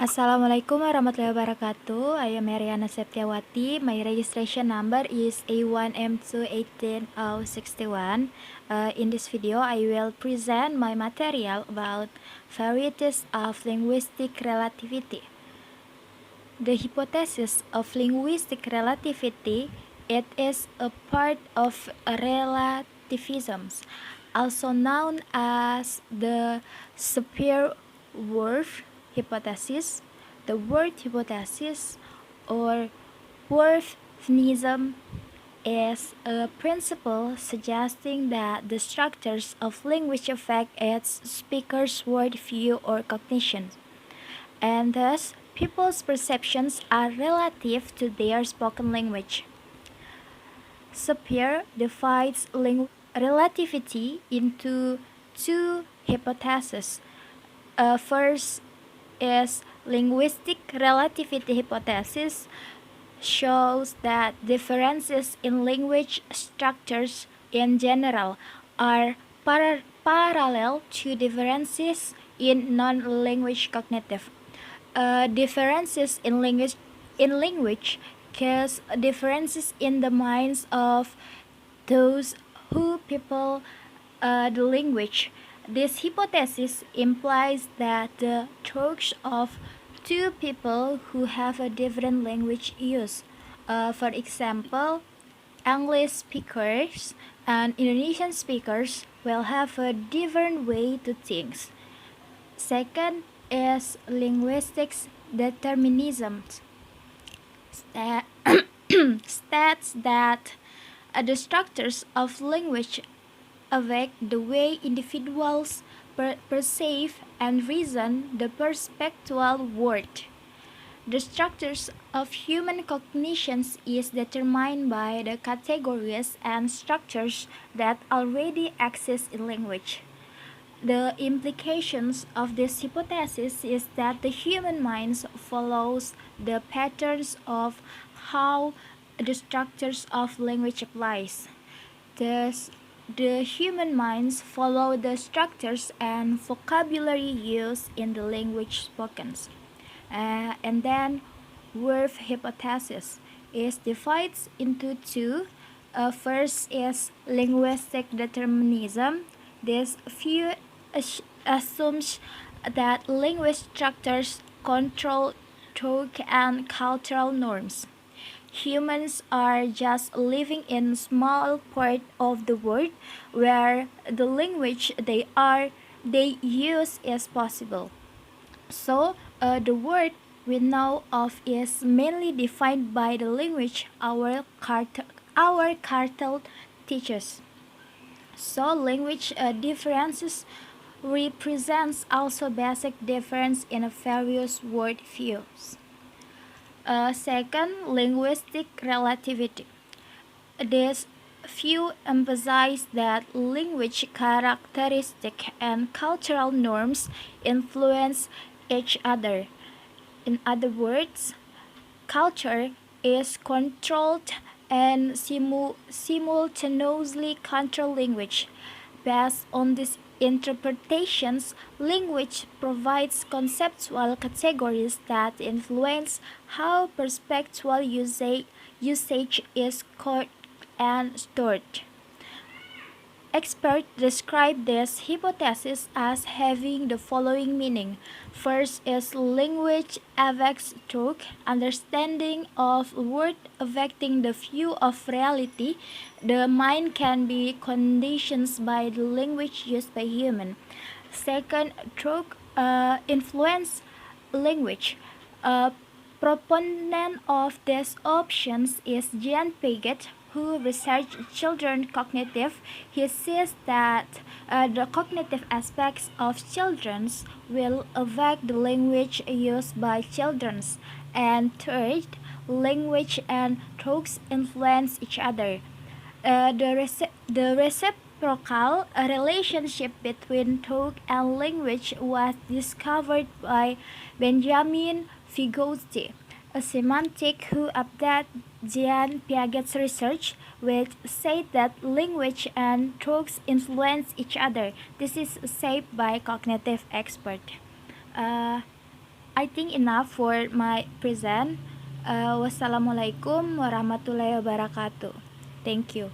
Assalamualaikum warahmatullahi wabarakatuh. I am Meriana Septiawati. My registration number is A1M2 18061. In this video, I will present my material about varieties of linguistic relativity. The hypothesis of linguistic relativity, it is a part of relativism, also known as the Sapir-Whorf hypothesis, the word hypothesis, or Whorfianism is a principle suggesting that the structures of language affect its speaker's worldview or cognition, and thus people's perceptions are relative to their spoken language. Sapir divides relativity into two hypotheses. First is linguistic relativity hypothesis, shows that differences in language structures in general are parallel to differences in non-language cognitive. Differences in language cause differences in the minds of those who people the language. This hypothesis implies that the talks of two people who have a different language use, for example, English speakers and Indonesian speakers, will have a different way to think. Second is linguistic determinism. States that the structures of language affect the way individuals perceive and reason the perceptual world. The structures of human cognitions is determined by the categories and structures that already exist in language. The implications of this hypothesis is that the human mind follows the patterns of how the structures of language applies. Thus, the human minds follow the structures and vocabulary used in the language spoken. And then, Whorf hypothesis is divided into two. First is linguistic determinism. This view assumes that language structures control talk and cultural norms. Humans are just living in a small part of the world where the language they use is possible. So the world we know of is mainly defined by the language our cartel teaches. So language differences represents also basic difference in various worldviews. Second, linguistic relativity. This view emphasizes that language characteristics and cultural norms influence each other. In other words, culture is controlled and simultaneously control language. Based on these interpretations, language provides conceptual categories that influence how perceptual usage is caught and stored. Experts describe this hypothesis as having the following meaning. First is language affects talk, understanding of word affecting the view of reality. The mind can be conditioned by the language used by human. Second, talk influence language. A proponent of these options is Jean Piaget, who researched children cognitive. He says that the cognitive aspects of children will affect the language used by children. And third, language and talks influence each other. The reciprocal relationship between talk and language was discovered by Benjamin Vygotsky, a semantic who updated Jean Piaget's research, which said that language and talks influence each other. This is said by cognitive expert. I I think enough for my present. Wassalamualaikum warahmatullahi wabarakatuh. Thank you.